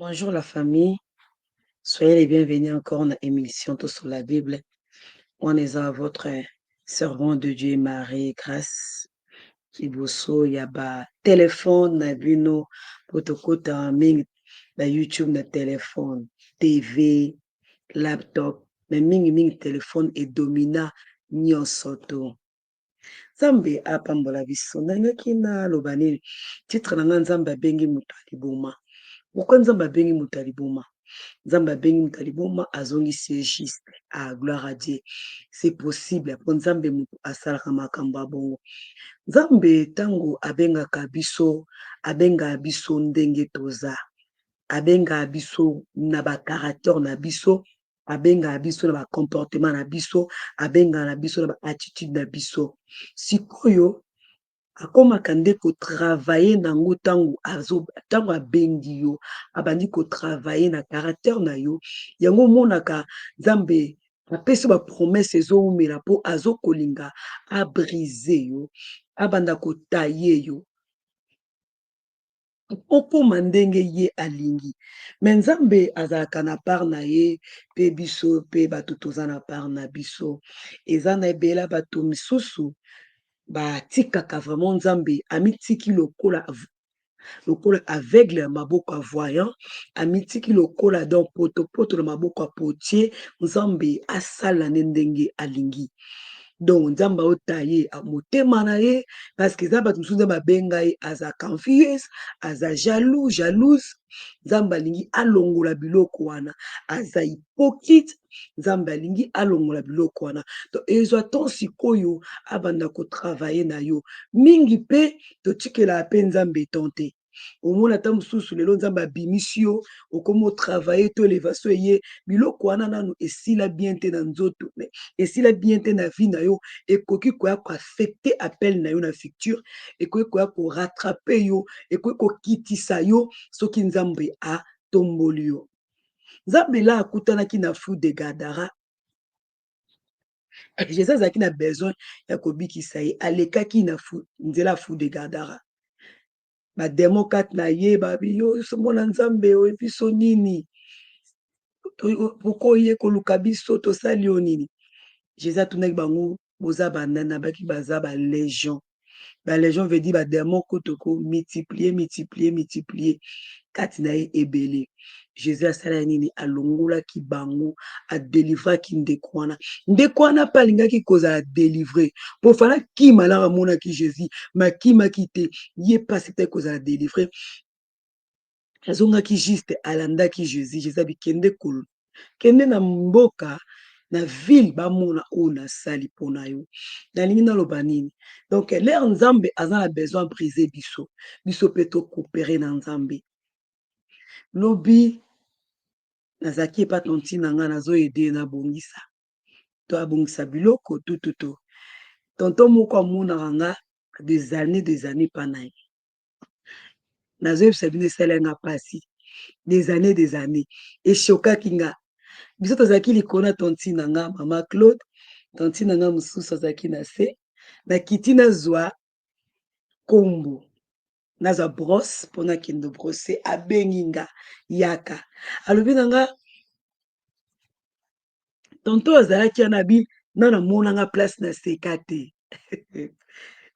Bonjour la famille, soyez les bienvenus encore dans l'émission Tout sur la Bible. On est à votre servant de Dieu Marie Grâce. Kiboso yaba téléphone na bino potokota mingi na YouTube na téléphone, TV, laptop, mais mingi téléphone et domina nyonso to. Nzambe apambola biso nangaki naloba nini titre na nga Nzambe abengi moto aliboma. Pourquoi Nzambe abengi moto aliboma? Nzambe abengi moto aliboma azongisi ye juste. Gloire à Dieu. C'est possible po Nzambe moto asalaka makambo ya bongo. Nzambe ntango abengaka biso, abengaka biso ndenge toza, abengaka biso na bacaractere na biso, abengaka biso na bacomportement na biso, abengaka na biso na baattitude na biso. Sikoyo akomaka nde kotravaye nango ntango abengi yo, abandi kotravaye na caractere na yo, yango omonaka Nzambe apesi bapromese ezowumela mpo azokolinga abrise yo, abanda kotaye yo okoma ndenge ye alingi. Me Nzambe azalaka na part na ye mpe biso mpe bato toza na part na biso. Eza na ebele bato misusu batikaka vraiment Nzambe amitiki lokola aveugle na maboko ya voyant, amitiki lokola donc potopoto na maboko ya potier, Nzambe asala ne ndenge alingi. Donc Nzambe aotaye motema na ye parce que eza bato mosusu Nzambe abenga ye aza confuse, aza jalouse. Nzambe alingi alongola biloko wana, aza hypocrite. Nzambe alingi alongola biloko wana. Donc ezwa ton sikoyo abanda kotravaye na yo mingi mpe totikela mpe Nzambe ton te. Omona ata mosusu lelo Nzambe abimisi yo okoma otravaye to elevation eye biloko wana nano esila bien te na nzoto, esila bien te na vie na yo, ekoki koya koaffecte appel na yo na futur, ekoki koya korattrape yo, ekoki kokitisa yo soki Nzambe atomboli yo. Nzambe la akutanaki na fu de Gadara, Jésus azalaki na besoin ya kobikisa ye, alekaki na nzela fu de Gadara. Bademo kati na ye babi yo mwana Nzambe oyebi biso nini, pourkoi oye koluka biso tosali yo nini? Jésus atunaki bango boza banana, baki baza balégion. Balégion veut dire bademo kotoko multiplier kati na ye ebele. Jésus asalaki nini? Alongolaki bango, adelivraki ndeko wana. Ndeko wana mpe alingaki kozala délivre mpo fala kima laka amonaki Jésus makimaki te, ye mpasi te kozala délivre. Azongaki juste alandaki Jésus. Jésus abikende kende na mboka na ville bamona oyo nasali mpona yo. Nalingi naloba nini? Donc lere Nzambe aza na besoin brise biso mpe tokopere na Nzambe. Lobi nazalaki epa tonti na nga nazoyede nabongisa to abongisa biloko tututu. Tonton moko amonaka nga des années pa na ye. Nazoyebisa bino esala nga mpasi des années eshokaki nga. Biso tozalaki likolo na tonti na nga mama Claude, tonti na nga mosusu azalaki na se, nakiti nazwa kombo, nazwa brosse mpona kende brosse, abengi nga yaka, alobi na nga tonton azalaki wana abi nana monanga place na seka te.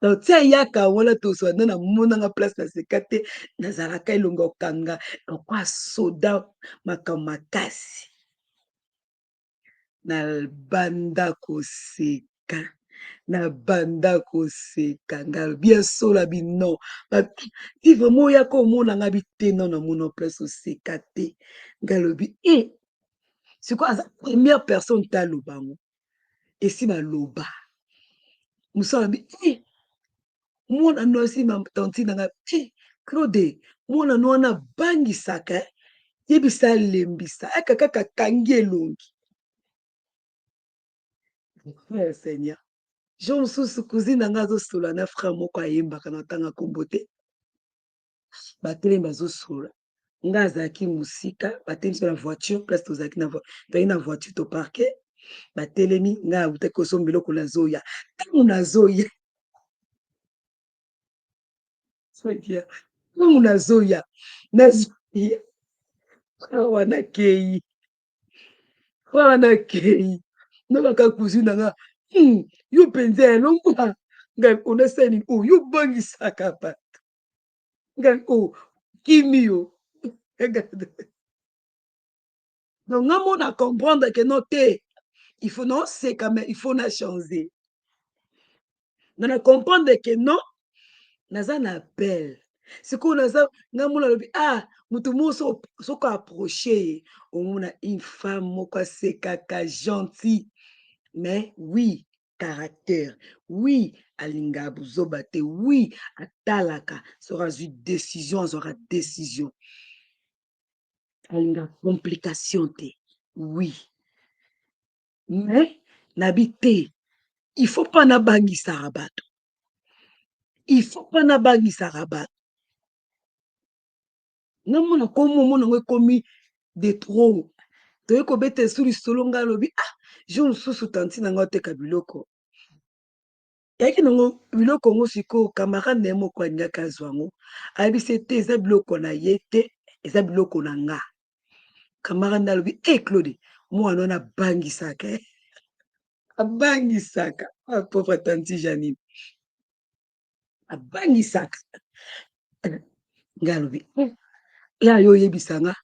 Donc tia yaka wana tozwa nana monanga place na seka te, nazalaka elongo okanga lokwa soda makambo makasi. Nabanda koseka, ngalobi asola bino ti vraiment oyaka omonanga bite nano mona place oseka te. Ngalobi sikoyo aza première personne te aloba ngo esi naloba mosala bi mwana nosi tanti nanga Claude mwana no wana bangisaka yebisa alembisa aka kaka kangi elongi. Seigneur jo mosusu cousine nanga azosola na frère moko ayembaka na ntanga kombo te, batelemi bazosola nga azalaki mosika, batelemi so na voiture place tozalaki na voiture toparke, batelemi nga abutaki kosomba biloko nazoya ntango nazoya ntango nazoya wana kei wana kei nokaka cousine nanga yo mpenza elongwa ngai onasani oyo yo bangisaka bato ngai o kimi yo donc nga mona comprendre que non te il faut non seka mais il faut na changer na comprendre que non naza na appel sikoyo naza nga mona lobi moto moko soko approche ye omona une femme moko asekaka gentil mais oui caractère oui alingaka buzoba te oui atalaka soki azwi décision azwaka décision alingaka complication te oui mais nabi te il faut pas nabangisaka bato il faut pas nabangisaka bato namona komomona ngo ekomi de trop toyei kobeta esu lisolo ngai alobi jour mosusu tanti na ngai oteka biloko yaki nango biloko yango sikoyo camarade na ye moko alingaki azwa yango ayebisi te eza biloko na ye te eza biloko na nga camarade nde alobi Claude mwana wana abangisaka abangisaka pauvre tanti Janine abangisaka ngai alobi ya yo oyebisa nga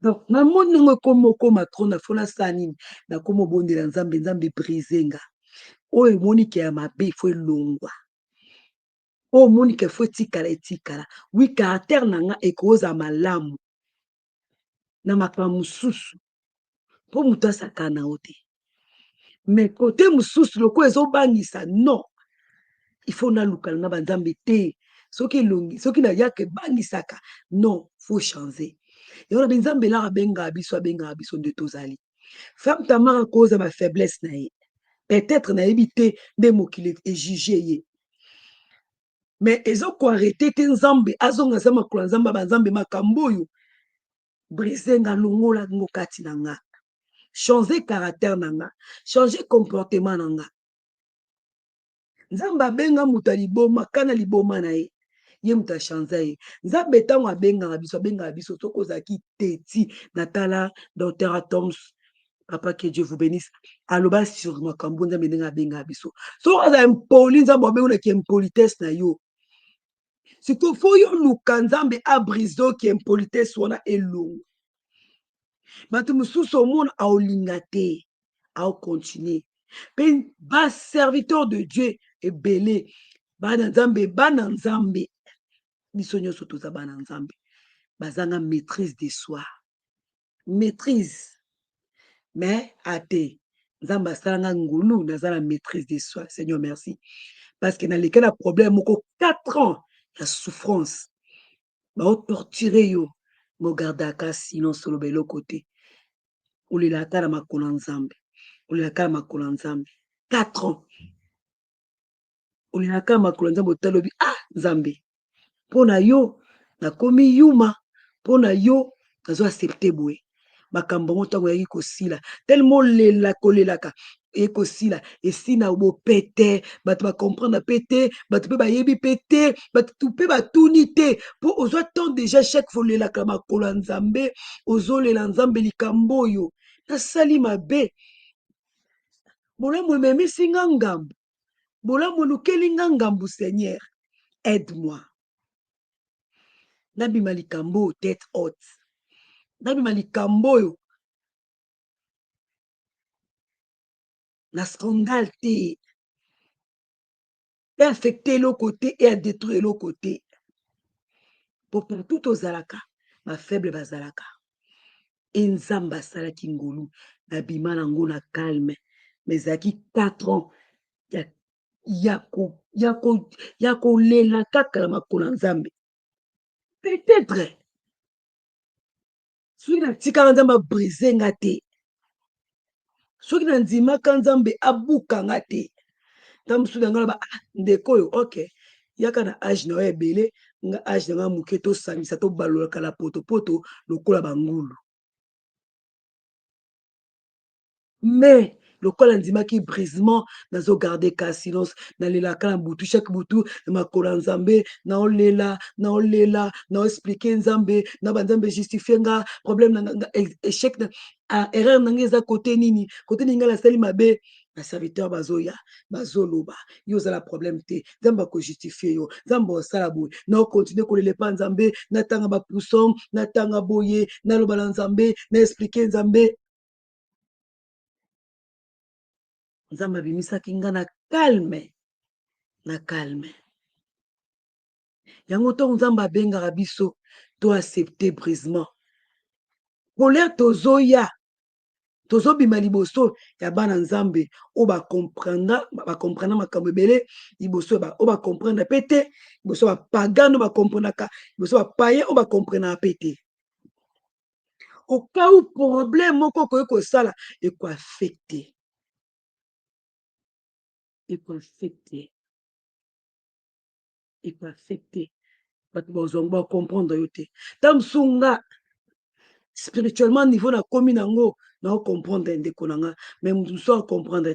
donc namoni nango ekomi okoma tro na fo nasala nini nakomi obondela nzambe nzambe brise nga oyo emonike ya mabe ifo elongwa oyo omonike fo etikala etikala wi caractere na nga ekoza malamu na makambo mosusu mpo moto asaka na yo te mais kote mosusu lokola ezobangisa non ifo nalukala na banzambe te soki elongi soki nayaka ebangisaka non faut changer yango na binzambe elaka abengaka biso nde tozali femme tamara koza bafaiblesse na ye peut-être nayebi te nde mokili ejuge ye mais ezokoarrete te nzambe azonga za makolo ya nzambe banzambe makambo oyo brise nga longola ngo kati na nga changer caractère na nga changer comportement na nga nzambe abenga moto ya liboma kana liboma na ye ye moto achange ye nzambe ntango abengaka biso soki ozalaki teti natala docteur atoms papa que Dieu vous bénisse aloba sur makambo nzambe ndenge abengaka biso soki aza impoli nzambe abengonaki impolitesse na yo sikoyo fo yo luka nzambe abrise oki impolitesse wana elongo bato mosusu omona aolinga te aokontinue mpe baserviteur de Dieu ebele bana nzambe biso nyonso toza bana nzambe bazanga maîtrise de soi maîtrise mais ate nzambe asalanga ngulu naza na maîtrise de soi Seigneur merci parce que naleki na problème moko 4 ans ya souffrance baotorture yo mogardaka silence oloba eloko te olelaka na makolo ya nzambe olelaka na makolo ya nzambe 4 ans olelaka na makolo ya nzambe otalobi nzambe mpo na yo nakomi yuma mpo na yo nazo accepte boye makambo yango ntango yaki kosila telema kolelaka ekosila esi na bope te bato bacomprendre mpe te bato mpe bayebi mpe te bato mpe batuni te mpo ozwa temps déjà chaque fois olelaka makolo ya nzambe ozolela nzambe likambo oyo nasali mabe bolamu ememisi nga ngambu bolamu elukeli nga ngambu Seigneur aide moi nabima likambo oyo tête haute nabima likambo oyo na scandale te e affecte eloko te e adétruire eloko te po partout ozalaka bafaible bazalaka e nzambe asalaki ngolu nabima nango na calme mais ezalaki 4 ans ya kolela kaka na makolo ya nzambe peut-être soki natikaka nzambe abrise nga te soki nandimaka nzambe abuka nga te ntango mosusu na ngai loba ndeko oyo ok yaka na age na oyo ebele nga age na ngai moke tosangisa tobalolaka na potopoto lokola bangulu mais lokola ndimaki brisement nazogarde ka silence nalelaka na butu chaque butu na makolo ya nzambe naolela naoexplike nzambe na banzambe justifie nga problème na échec na erreur na nga eza kote nini nga nasali mabe baserviteur bazoya bazoloba yo ozala problème te nzambe akojustifie yo nzambe osala boye naokontinue kolela epa nzambe natanga bapuson natanga boye naloba na nzambe naexplike nzambe nzambe abimisaki nga na calme yango ntongo nzambe abengaka biso to accepte brisement colère tozoya tozobima liboso ya bana nzambe oyo bakomprendre makambo ebele liboso oyo bakomprendre mpe te liboso bapagano bakomprenaka liboso bapaye oyo bakomprenaka mpe te okau problème moko okoki kosala ekoaffecte bato bazwango bakomprendre yo te ta mosunga spirituellement niveau nakomi nango naocomprendre ndeko na nga mais motu mosusu acomprendre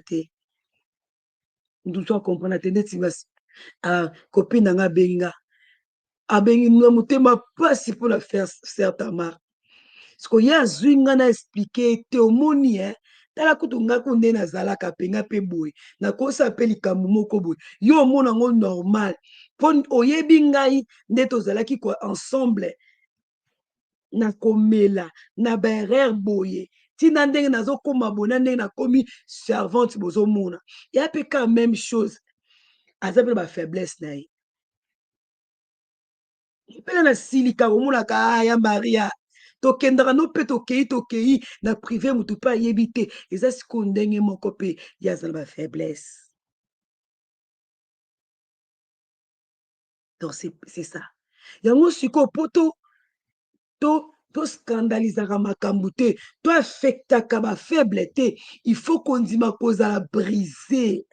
te ndeti copine na nga abengi nga motema mpasi mpona faire certain marque siko ye azwi nga na explike te omoni tala kutu nga ku nde nazalaka mpenga mpe boye nakosala mpe likambo moko boye yo omona yango normal mpo oyebi ngai nde tozalaki ensemble na komela na baerreur boye ntina ndenge nazokóma boye na ndenge nakomi servante bozomona ya mpe ka même chose aza mpe na bafaiblesse na ye mpena nasilika komonaka ya maria tokendaka no mpe tokei na privé motu mpe ayebi te eza sikoyo ndenge moko mpe ye aza na bafaiblesse donc c'est ça yango sikoyo mpo toscandalizaka makambo te toaffectaka bafaible te il faut kondima kozala brise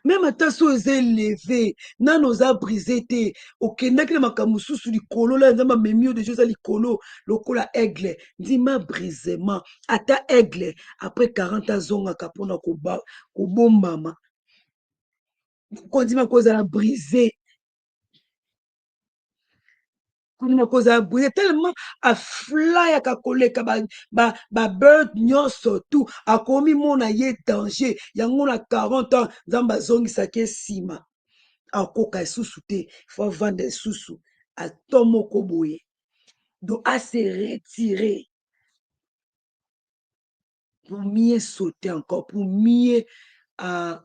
même ata so eza eleve nano oza brise te okendaki na makambo mosusu likolo la nzambe amemi yo deja oza likolo lokola aigle ndima brisement ata aigle après 40 azongaka mpona kobombama kondima kozala brise kondima kozala brise tellement aflayaka koleka babird nyonso tu akomi mona ye danger yango na 40 ans nzambe azongisaki esima akoka esusu te fo avanda esusu ato moko boye donc ase retire pour mieux sauter encore pour mieux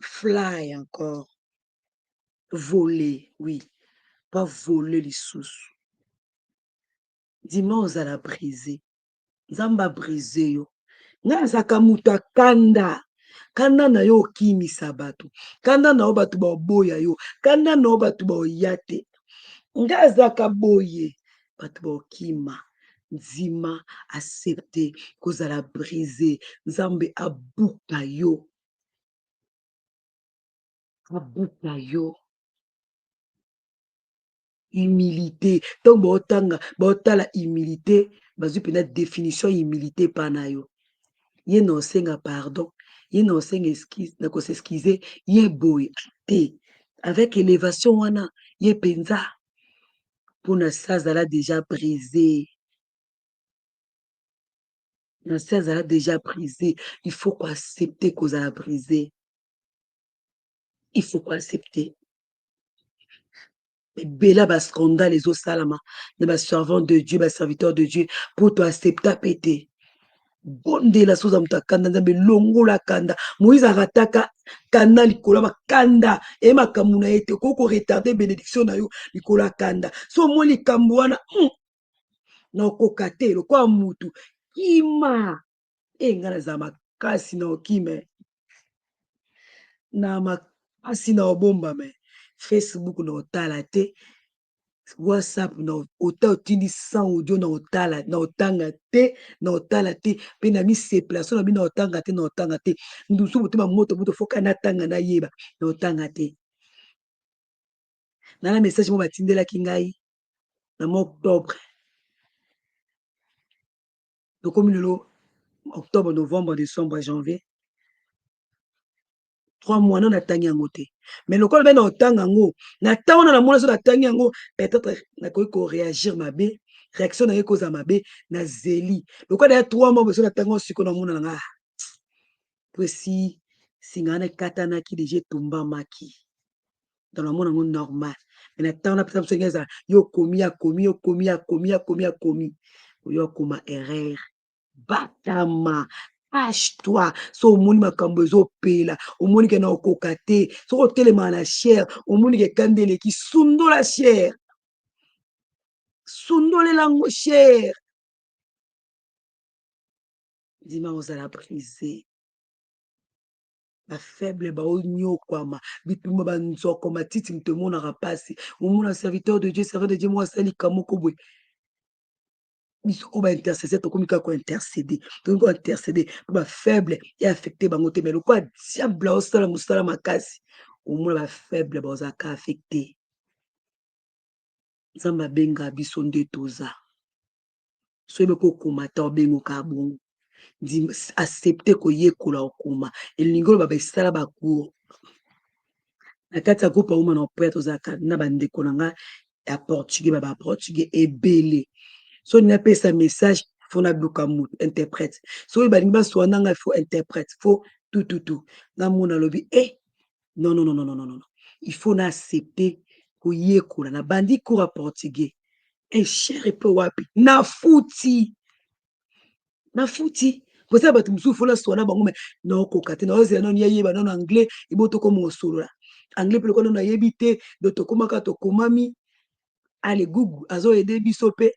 fly encore voler oui pas voler lisusu ndima ozala brise nzambe abrise yo ngai azalaka moto akanda na yo okimisa bato kanda na yo bato baoboya yo kanda na yo bato baoya te ngai azalaka boye bato baokima ndima accepte kozala brise nzambe abuka yo humilité ntango baotala humilité bazwi mpena définition ya humilité epa na yo ye na osenga pardon ye na osenga excuse na koseskize ye boye te avec élévation wana ye mpenza mpona se azala déjà brisé na se azala déjà brisé il faut koaccepte kozala brisé il faut koaccepte ebela bascandale ezosalama na baservant de dieu baserviteur de dieu mpo toaccepta mpe te bondela soza moto akanda nzambe longola kanda moïse arataka kanda likolo ya bakanda eye makambo na ye te okoki koretarde bénédiction na yo likolo ya kanda so omoi likambo wana na okoka te lokola mutu kima ngai nazala makasi na okime na makasi na obombame facebook na otala te whatsapp na ota otindi 100 audio na otanga te mpe na misepelation na bino na otanga te ndusu motema moto foka natanga nayeba na otanga te nana message mo batindelaki ngai na mo octobre tokomi lelo octobre novembre décembre janvier 3 mois non natangi yango te. Mais lokola be na otanga yango, na ntango wana namona so natangi yango, peut-être nakoki koréagir mabe, réaction na ye kozala mabe, nazeli. Lokola ya 3 mois boye so natangi yango sikoyo namona na nga po esi singa wana ekatanaki deja etumbamaki. Donc namona yango normal. Mais na ntango napesa biso ngeza yo komi oyo akoma erreur. Batama, cache-toi. So omoni makambo ezopela, omoni ke na okoka te, soki otelema na chair, omoni ke kanda eleki, sundola chair. Sundolela yango chair. Ndima ozala brisé. Bafaible baonyokwama, bituma banzoko matiti moto emonaka mpasi. Omona serviteur de Dieu moko asalika moko boye. Biso oyo baintercesseur tokomi kaka kointercede, tokomi kointercede mpo bafaible e affecte bango te. Mais lokola diable aosala mosala makasi, omona bafaible bazalaka affecte. Nzambe abengaka biso nde toza. Soyebe kokoma ta obengoka bongo. Accepte koyekola okoma. Elingi oloba esala bacour. Na kati ya groupe auma na oprea tozalaka na bandeko na nga ya portugais baportugais ebele. So napesa message fo naluka moto interprète. Soki balingi basoa nanga il faut interprète, faut tout. Nga mona lobi non. Il faut na accepter koyekola na bandi cours à portugais. Cher epe wapi nafuti. Kosala bato mosusu fo nasoa na bango me naokoka te naozela nano yayeba nano anglais ebo tokoma osolola anglais mpe lokola nano nayebi te do tokomaka tokomami ale gugu azoyede biso mpe.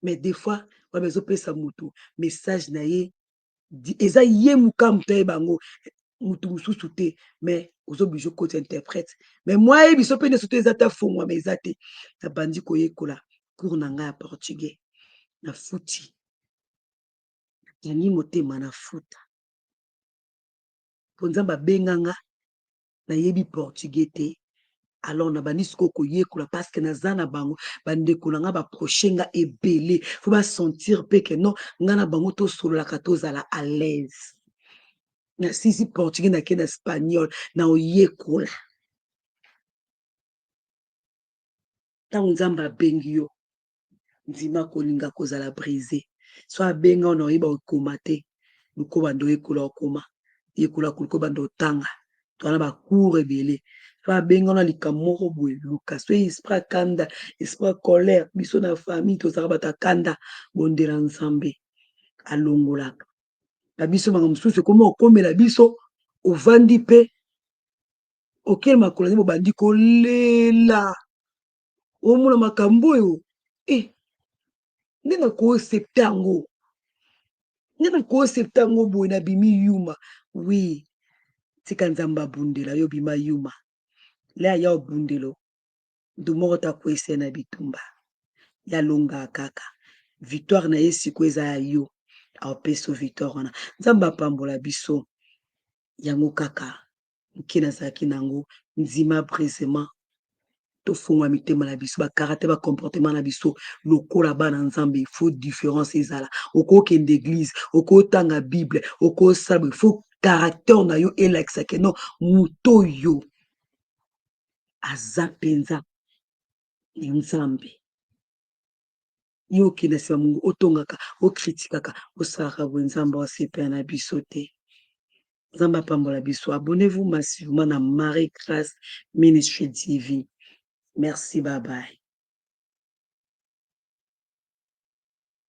Mais des fois wana ezopesa motu message na ye eza ye moka moto ayeba yango motu mosusu te, mais ozoblige okoti interprète. Mais moi ayebi so mpe ndeso te eza ta fongwama eza te. Nabandi koyekola cours na ngai ya portugais nafuti yani motema nafuta mpo nzambe abenganga nayebi portugais te. Alors nabandi sikoyo koyekola parce que naza na bango bandeko na nga baproche nga ebele fo basentir mpe ke non nga na bango tosololaka tozala à l'aise. Nasisi portugais nake na espagnol na oyekola ntango nzambe abengi yo ndima kolinga kozala brisé. So abenga ona oyeba okoma te luko bando oyekola okoma yekola kuliko bando otanga twana bacour ebele. So abenga ona likambo moko boye luka so esprit kanda esprit colère biso na famille tozalaka bato akanda bondela nzambe alongolaka na biso manga mosusu ekoma okomela biso ovandi mpe okele makolo nde bobandi kolela omona makambo oyo nde nakoosepte yango boye nabimi yuma. Oui, tika nzambe abundela yo bima yuma le aya obundelo ndu moko takwese na bitumba yalonga kaka victoire na ye sikoyo eza ya yo aopesa victoire wana nzambe apambola biso yango kaka nke nazalaki nango ndima brisement tofungwa mitema na biso bakarate bacomportement na biso lokola bana nzambe ifo différence ezala okokende église okotanga bible okosala ifo caractère na yo elakisake no moto oyo aza mpenza nzambe yo okende nsima mongo otongaka okritikaka osalaka boye nzambe asepela na biso te. Nzambe apambola biso. Abonnez-vous massivement na Marie Grâce Ministry TV. Merci, bye bye.